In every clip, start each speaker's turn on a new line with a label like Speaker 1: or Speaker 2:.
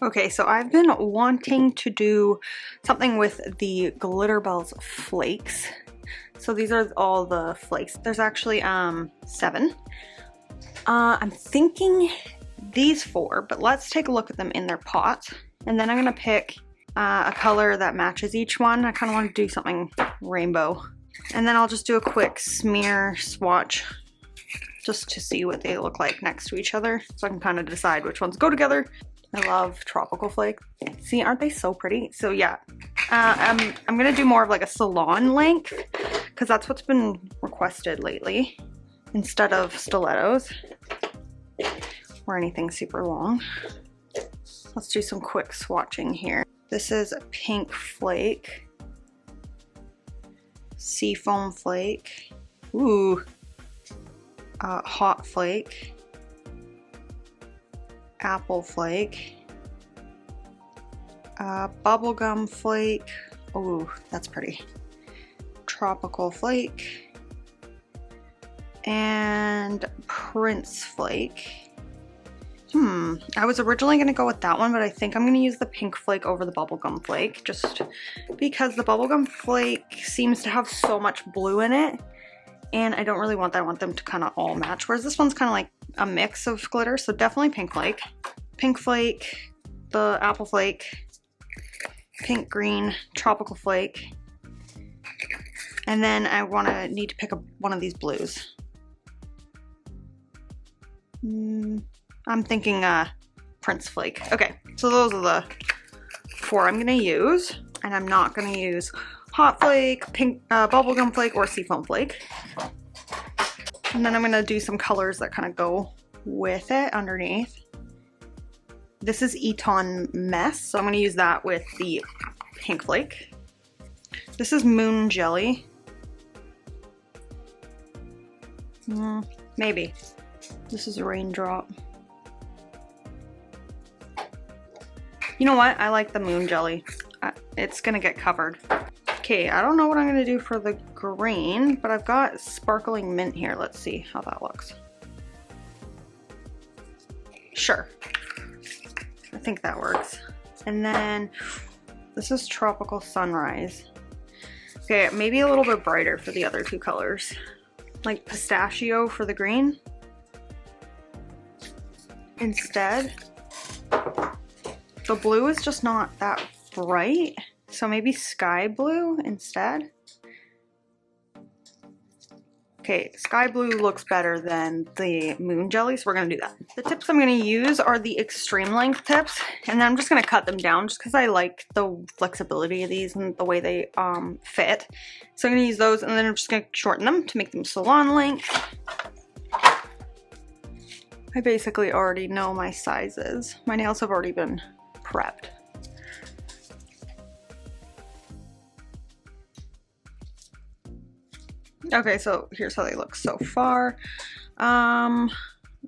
Speaker 1: Okay, so I've been wanting to do something with the Glitterbels flakes. So these are all the flakes. There's actually 7. I'm thinking these 4, but let's take a look at them in their pot. And then I'm gonna pick a color that matches each one. I kind of want to do something rainbow. And then I'll just do a quick smear swatch just to see what they look like next to each other, so I can kind of decide which ones go together. I love tropical flakes. See, aren't they so pretty? So yeah, I'm gonna do more of like a salon length because that's what's been requested lately instead of stilettos or anything super long. Let's do some quick swatching here. This is a pink flake, seafoam flake, ooh, hot flake, apple flake, bubblegum flake, ooh, that's pretty, tropical flake, and Prince flake. I was originally going to go with that one, but I think I'm going to use the pink flake over the bubblegum flake, just because the bubblegum flake seems to have so much blue in it, and I don't really want that. I want them to kind of all match, whereas this one's kind of like a mix of glitter, so definitely pink flake, the apple flake, pink green, tropical flake, and then I need to pick up one of these blues. I'm thinking Prince flake. Okay, so those are the 4 I'm gonna use, and I'm not gonna use hot flake, pink, bubblegum flake, or seafoam flake. And then I'm gonna do some colors that kind of go with it underneath. This is Eton Mess, so I'm gonna use that with the pink flake. This is Moon Jelly. Maybe. This is a Raindrop. You know what? I like the Moon Jelly. It's gonna get covered. Okay, I don't know what I'm gonna do for the green, but I've got sparkling mint here. Let's see how that looks. Sure. I think that works. And then this is Tropical Sunrise. Okay, maybe a little bit brighter for the other 2 colors. Like pistachio for the green instead. The blue is just not that bright, so maybe sky blue instead. Okay, sky blue looks better than the Moon Jelly, so we're gonna do that. The tips I'm gonna use are the extreme length tips, and then I'm just gonna cut them down just because I like the flexibility of these and the way they fit. So I'm gonna use those, and then I'm just gonna shorten them to make them salon length. I basically already know my sizes. My nails have already been prepped. Okay, so here's how they look so far. I'm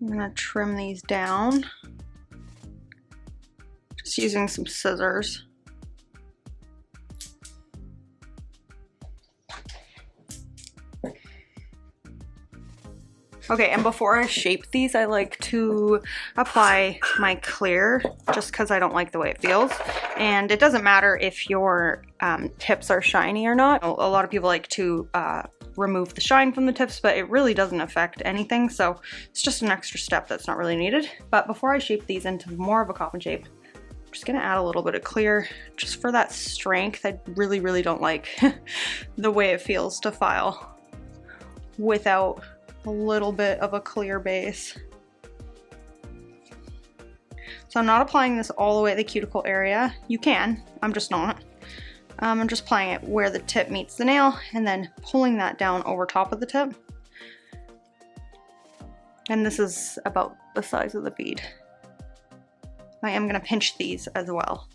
Speaker 1: gonna trim these down. Just using some scissors. Okay, and before I shape these, I like to apply my clear just because I don't like the way it feels. And it doesn't matter if your tips are shiny or not. A lot of people like to remove the shine from the tips, but it really doesn't affect anything. So it's just an extra step that's not really needed. But before I shape these into more of a coffin shape, I'm just gonna add a little bit of clear just for that strength. I really, really don't like the way it feels to file without a little bit of a clear base. So I'm not applying this all the way at the cuticle area. You can, I'm just not. I'm just applying it where the tip meets the nail and then pulling that down over top of the tip. And this is about the size of the bead. I am gonna pinch these as well.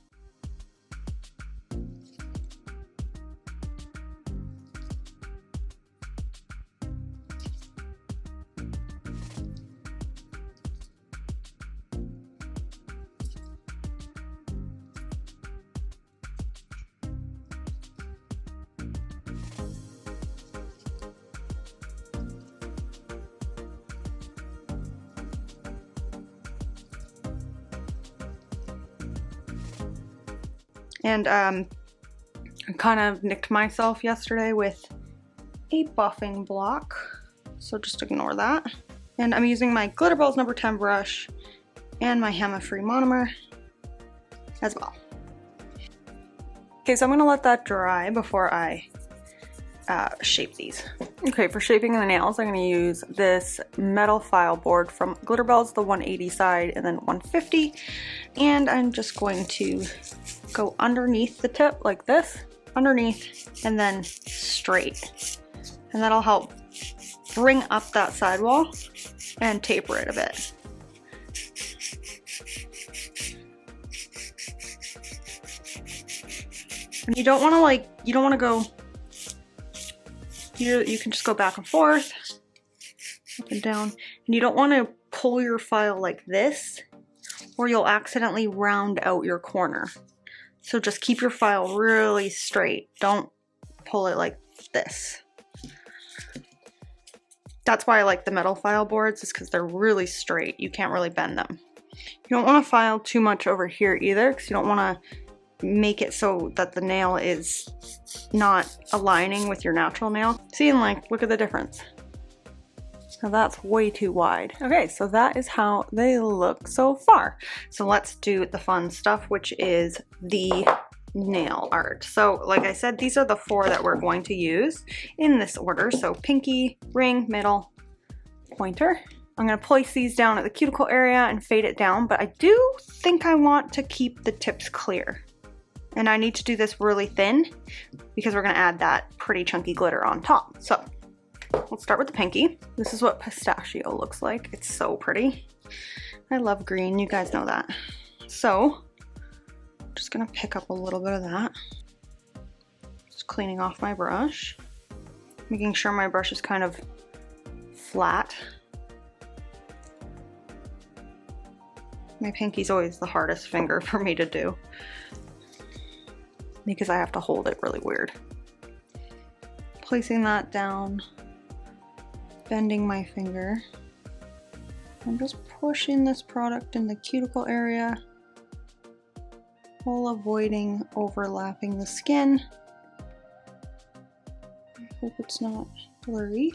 Speaker 1: And I kind of nicked myself yesterday with a buffing block, so just ignore that. And I'm using my Glitterballs number 10 brush and my Hema-free monomer as well. Okay, so I'm gonna let that dry before I shape these. Okay, for shaping the nails, I'm gonna use this metal file board from Glitterballs, the 180 side and then 150. And I'm just going to go underneath the tip like this, underneath, and then straight. And that'll help bring up that sidewall and taper it a bit. And you don't want to go, you can just go back and forth, up and down, and you don't want to pull your file like this or you'll accidentally round out your corner. So just keep your file really straight. Don't pull it like this. That's why I like the metal file boards, is because they're really straight. You can't really bend them. You don't want to file too much over here either, because you don't want to make it so that the nail is not aligning with your natural nail. See, and like, look at the difference. Now that's way too wide. Okay, so that is how they look so far. So let's do the fun stuff, which is the nail art. So like I said, these are the 4 that we're going to use in this order. So pinky, ring, middle, pointer. I'm gonna place these down at the cuticle area and fade it down, but I do think I want to keep the tips clear. And I need to do this really thin because we're gonna add that pretty chunky glitter on top. So let's start with the pinky. This is what pistachio looks like. It's so pretty. I love green, you guys know that. So I'm just gonna pick up a little bit of that. Just cleaning off my brush. Making sure my brush is kind of flat. My pinky's always the hardest finger for me to do, because I have to hold it really weird. Placing that down, bending my finger. I'm just pushing this product in the cuticle area while avoiding overlapping the skin. I hope it's not blurry.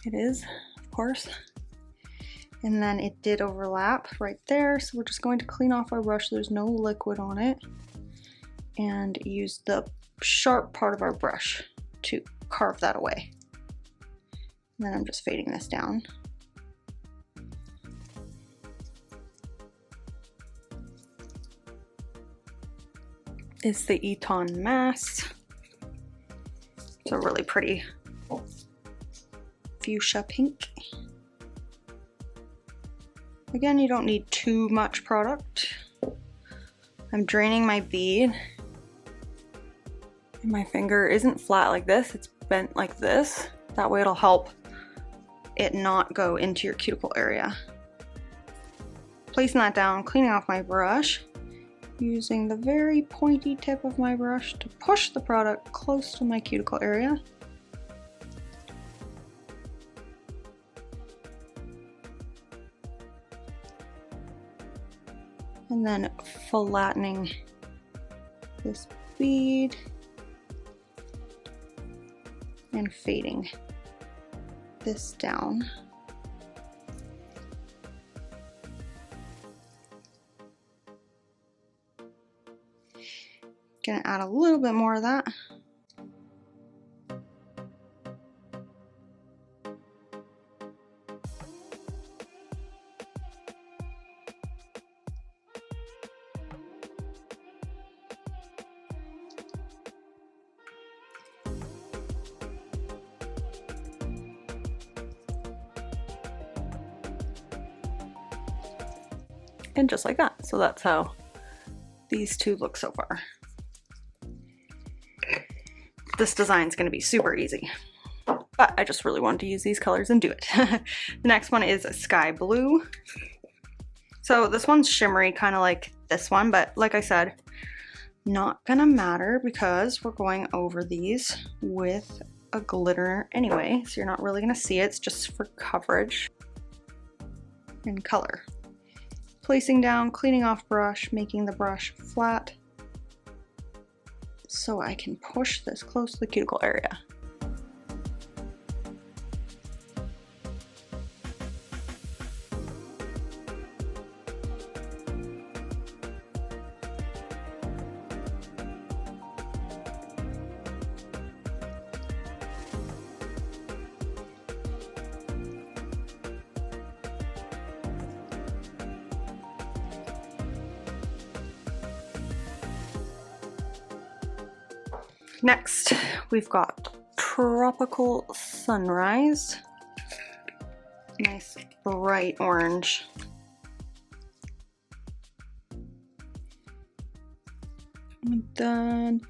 Speaker 1: It is, of course. And then it did overlap right there, so we're just going to clean off our brush. There's no liquid on it. And use the sharp part of our brush to carve that away. And then I'm just fading this down. It's the Eton Mass. It's a really pretty fuchsia pink. Again, you don't need too much product. I'm draining my bead. And my finger isn't flat like this, it's bent like this. That way it'll help it not go into your cuticle area. Placing that down, cleaning off my brush, using the very pointy tip of my brush to push the product close to my cuticle area. And then flattening this bead and fading this down. Gonna add a little bit more of that. And just like that. So that's how these two look so far. This design is going to be super easy, but I just really wanted to use these colors and do it. The next one is sky blue. So this one's shimmery, kind of like this one, but like I said, not gonna matter because we're going over these with a glitter anyway, so you're not really gonna see it. It's just for coverage and color. Placing down, cleaning off brush, making the brush flat, so I can push this close to the cuticle area. Next, we've got Tropical Sunrise. Nice bright orange. And then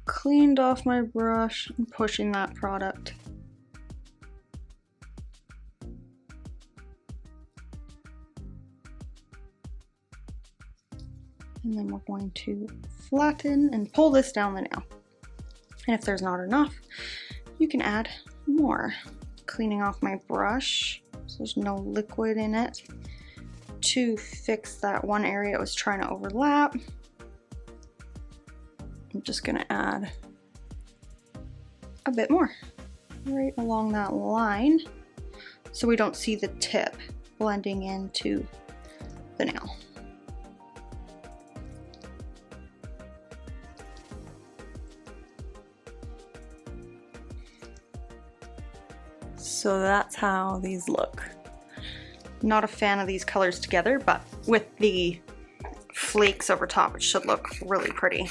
Speaker 1: cleaned off my brush and pushing that product. And then we're going to flatten and pull this down the nail. And if there's not enough, you can add more. Cleaning off my brush so there's no liquid in it to fix that one area it was trying to overlap. I'm just gonna add a bit more right along that line so we don't see the tip blending into the nail. So that's how these look. Not a fan of these colors together, but with the flakes over top, it should look really pretty.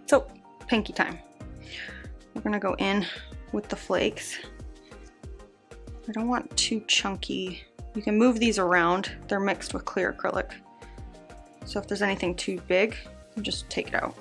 Speaker 1: So, pinky time. We're gonna go in with the flakes. I don't want too chunky. You can move these around. They're mixed with clear acrylic. So if there's anything too big, you just take it out.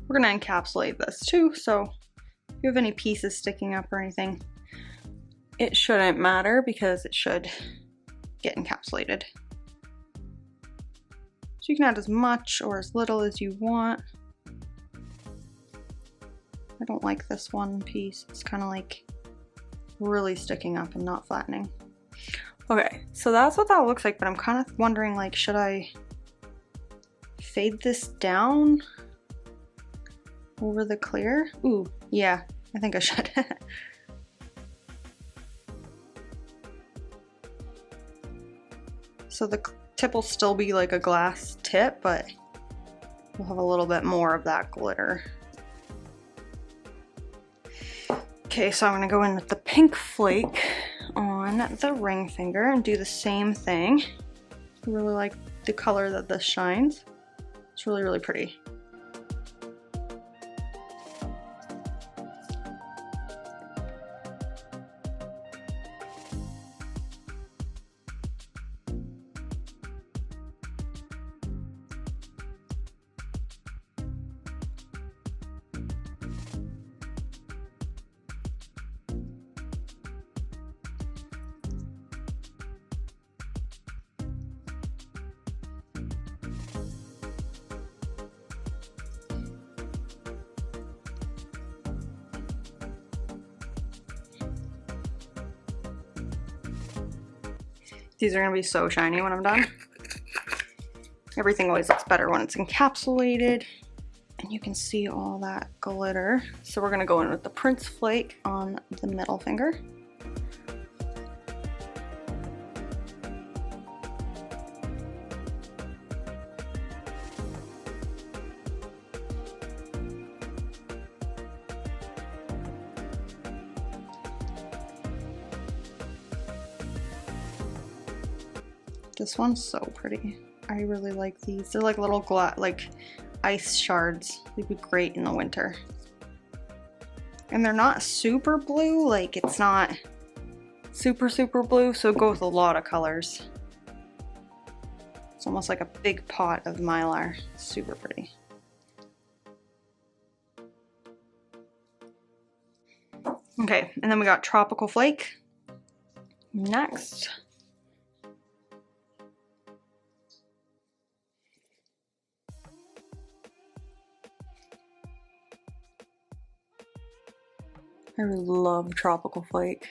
Speaker 1: We're gonna encapsulate this too, so if you have any pieces sticking up or anything, it shouldn't matter because it should get encapsulated. So you can add as much or as little as you want. I don't like this one piece. It's kind of like really sticking up and not flattening. Okay, so that's what that looks like, but I'm kind of wondering, like, should I fade this down over the clear? Ooh, yeah, I think I should. So the tip will still be like a glass tip, but we'll have a little bit more of that glitter. Okay, so I'm gonna go in with the pink flake on the ring finger and do the same thing. I really like the color that this shines. It's really, really pretty. These are gonna be so shiny when I'm done. Everything always looks better when it's encapsulated and you can see all that glitter. So we're gonna go in with the Prince Flake on the middle finger. This one's so pretty. I really like these. They're like little like ice shards. They'd be great in the winter. And they're not super blue, like it's not super, super blue, so go with a lot of colors. It's almost like a big pot of Mylar. Super pretty. Okay, and then we got Tropical Flake. Next. I really love Tropical Flake.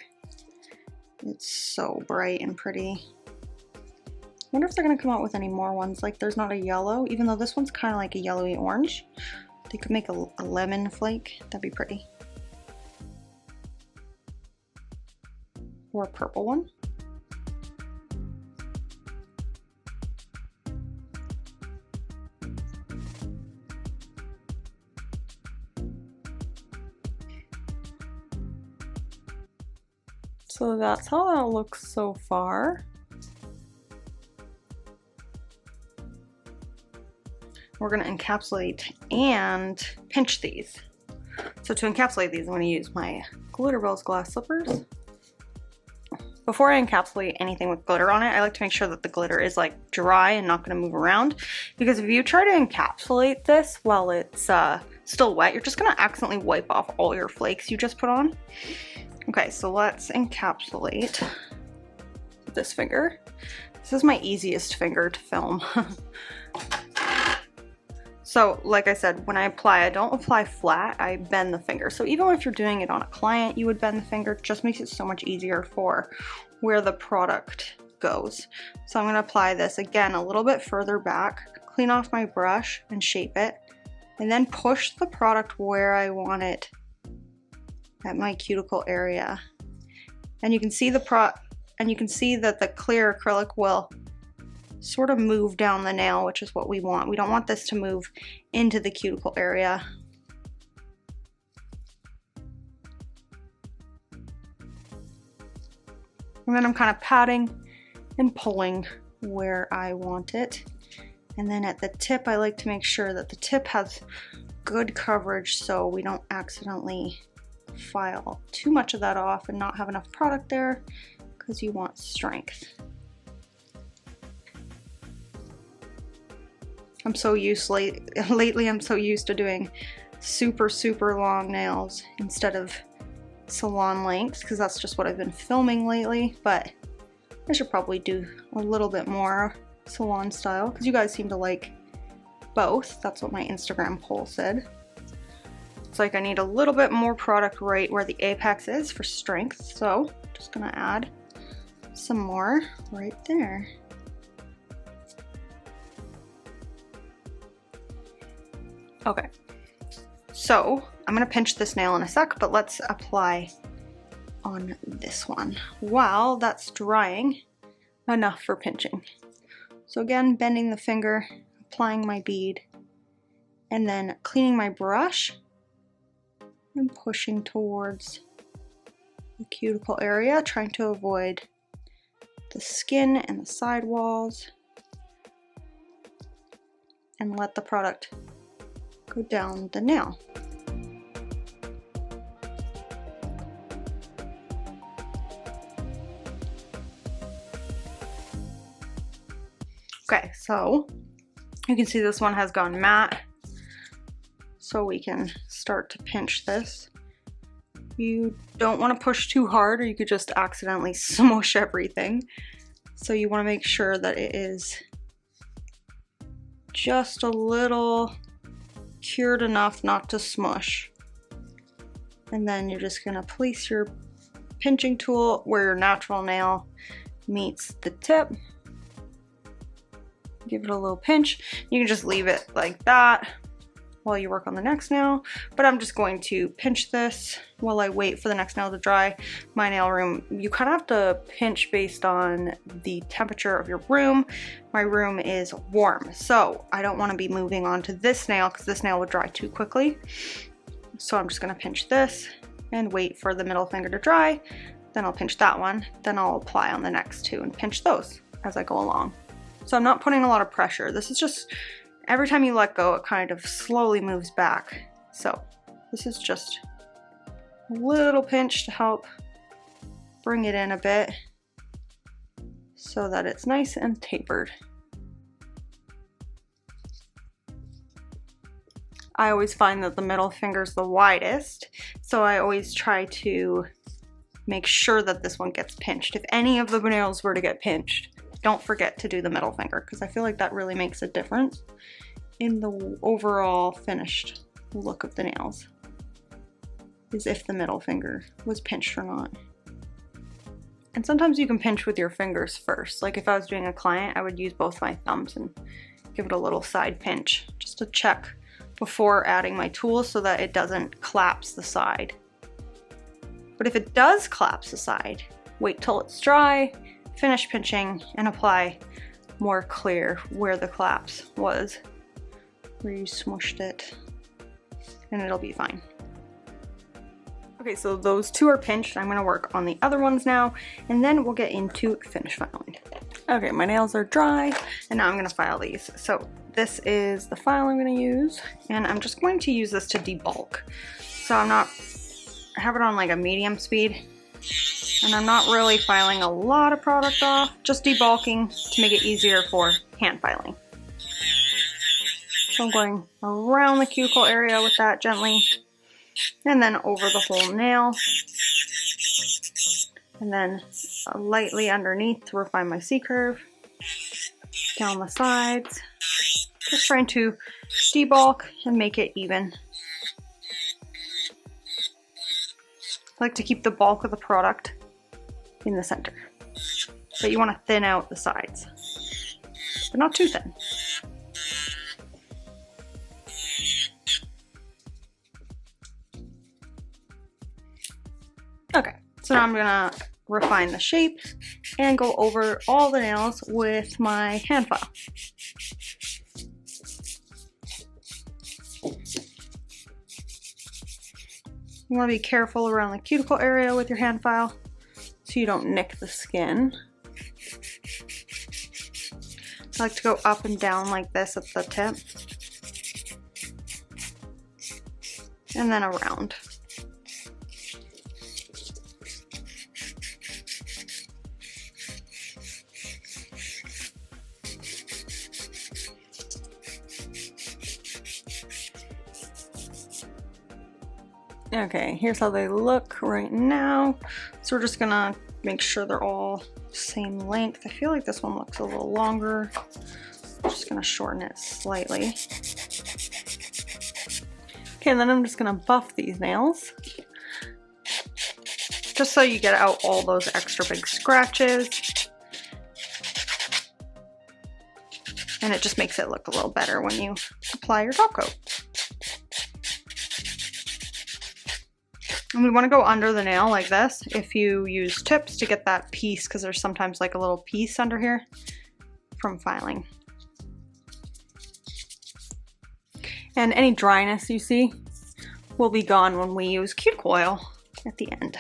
Speaker 1: It's so bright and pretty. I wonder if they're gonna come out with any more ones. Like there's not a yellow, even though this one's kind of like a yellowy orange. They could make a lemon flake. That'd be pretty. Or a purple one. So that's how that looks so far. We're going to encapsulate and pinch these. So to encapsulate these, I'm going to use my Glitterbels glass slippers. Before I encapsulate anything with glitter on it, I like to make sure that the glitter is like dry and not going to move around. Because if you try to encapsulate this while it's still wet, you're just going to accidentally wipe off all your flakes you just put on. Okay, so let's encapsulate this finger. This is my easiest finger to film. So like I said, when I apply, I don't apply flat, I bend the finger. So even if you're doing it on a client, you would bend the finger. It just makes it so much easier for where the product goes. So I'm gonna apply this again a little bit further back, clean off my brush and shape it, and then push the product where I want it at my cuticle area. And you can see that the clear acrylic will sort of move down the nail, which is what we want. We don't want this to move into the cuticle area. And then I'm kind of patting and pulling where I want it. And then at the tip, I like to make sure that the tip has good coverage so we don't accidentally file too much of that off and not have enough product there, because you want strength. I'm so used lately I'm so used to doing super, super long nails instead of salon lengths, because that's just what I've been filming lately, but I should probably do a little bit more salon style because you guys seem to like both. That's what my Instagram poll said. It's like I need a little bit more product right where the apex is for strength, so just gonna add some more right there. Okay, so I'm gonna pinch this nail in a sec, but let's apply on this one while that's drying enough for pinching. So again, bending the finger, applying my bead, and then cleaning my brush and pushing towards the cuticle area, trying to avoid the skin and the side walls, and let the product go down the nail. Okay, so you can see this one has gone matte, so we can start to pinch this. You don't want to push too hard or you could just accidentally smush everything. So you want to make sure that it is just a little cured enough not to smush. And then you're just going to place your pinching tool where your natural nail meets the tip. Give it a little pinch. You can just leave it like that while you work on the next nail, but I'm just going to pinch this while I wait for the next nail to dry. My nail room, you kind of have to pinch based on the temperature of your room. My room is warm, so I don't want to be moving on to this nail because this nail would dry too quickly. So I'm just going to pinch this and wait for the middle finger to dry. Then I'll pinch that one. Then I'll apply on the next two and pinch those as I go along. So I'm not putting a lot of pressure. This is just, every time you let go, it kind of slowly moves back. So this is just a little pinch to help bring it in a bit so that it's nice and tapered. I always find that the middle finger is the widest, so I always try to make sure that this one gets pinched. If any of the nails were to get pinched, don't forget to do the middle finger, because I feel like that really makes a difference in the overall finished look of the nails, is if the middle finger was pinched or not. And sometimes you can pinch with your fingers first. Like if I was doing a client, I would use both my thumbs and give it a little side pinch just to check before adding my tool so that it doesn't collapse the side. But if it does collapse the side, wait till it's dry, finish pinching, and apply more clear where the collapse was, where you smushed it, and it'll be fine. Okay, so those two are pinched. I'm gonna work on the other ones now, and then we'll get into finish filing. Okay, my nails are dry, and now I'm gonna file these. So this is the file I'm gonna use, and I'm just going to use this to debulk. So I have it on like a medium speed, and I'm not really filing a lot of product off, just debulking to make it easier for hand filing. So I'm going around the cuticle area with that gently, and then over the whole nail, and then lightly underneath to refine my C-curve, down the sides, just trying to debulk and make it even. I like to keep the bulk of the product in the center, but you want to thin out the sides, but not too thin. Okay, so now I'm gonna refine the shape and go over all the nails with my hand file. You want to be careful around the cuticle area with your hand file so you don't nick the skin. I like to go up and down like this at the tip, and then around. Okay, here's how they look right now. So we're just gonna make sure they're all same length. I feel like this one looks a little longer. I'm just gonna shorten it slightly. Okay, and then I'm just gonna buff these nails, just so you get out all those extra big scratches. And it just makes it look a little better when you apply your top coat. And we want to go under the nail like this if you use tips to get that piece, because there's sometimes like a little piece under here from filing. And any dryness you see will be gone when we use cuticle oil at the end.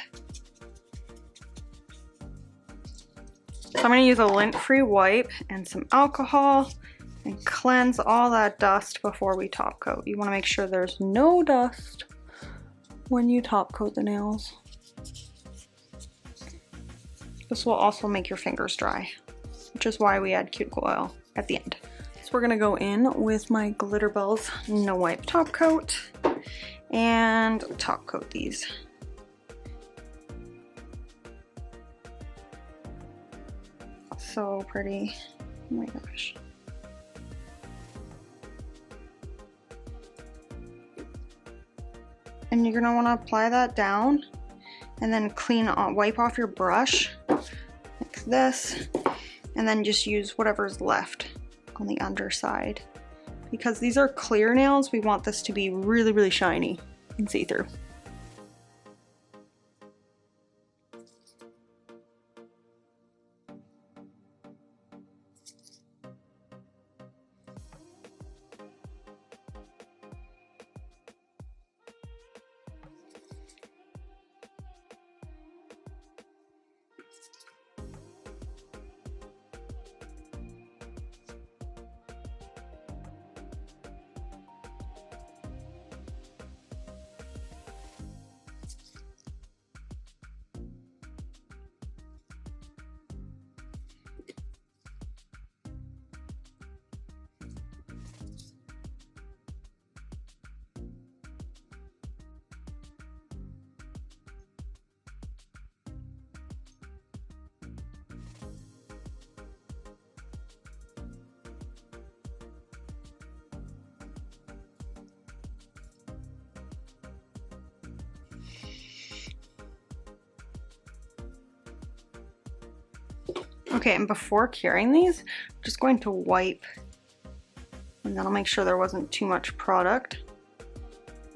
Speaker 1: So I'm going to use a lint-free wipe and some alcohol and cleanse all that dust before we top coat. You want to make sure there's no dust when you top coat the nails. This will also make your fingers dry, which is why we add cuticle oil at the end. So we're gonna go in with my Glitterbels No Wipe top coat and top coat these. So pretty, oh my gosh. And you're gonna wanna apply that down and then wipe off your brush like this, and then just use whatever's left on the underside. Because these are clear nails, we want this to be really, really shiny and see-through. Okay, and before curing these, I'm just going to wipe, and then I'll make sure there wasn't too much product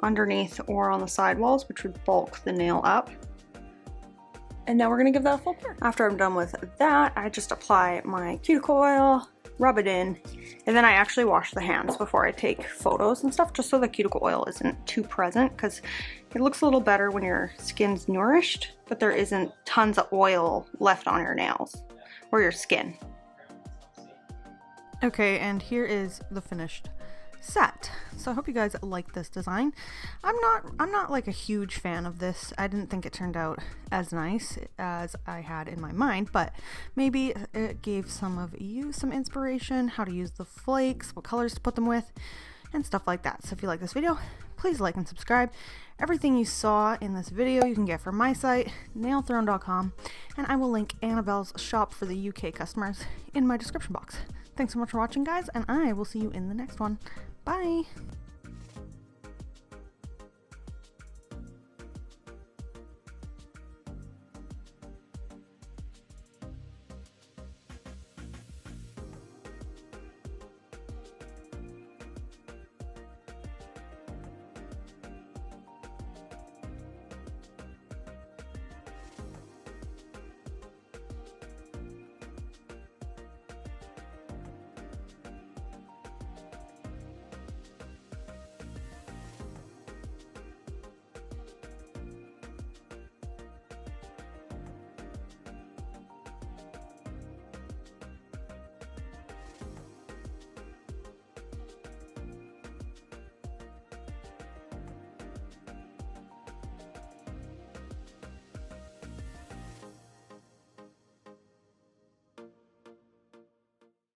Speaker 1: underneath or on the sidewalls, which would bulk the nail up. And now we're gonna give that a full pour. After I'm done with that, I just apply my cuticle oil, rub it in, and then I actually wash the hands before I take photos and stuff, just so the cuticle oil isn't too present, because it looks a little better when your skin's nourished, but there isn't tons of oil left on your nails or your skin. Okay, and here is the finished set. So I hope you guys like this design. I'm not like a huge fan of this. I didn't think it turned out as nice as I had in my mind, but maybe it gave some of you some inspiration, how to use the flakes, what colors to put them with, and stuff like that. So if you like this video, please like and subscribe. Everything you saw in this video you can get from my site, nailthrone.com, and I will link Annabelle's shop for the UK customers in my description box. Thanks so much for watching, guys, and I will see you in the next one. Bye!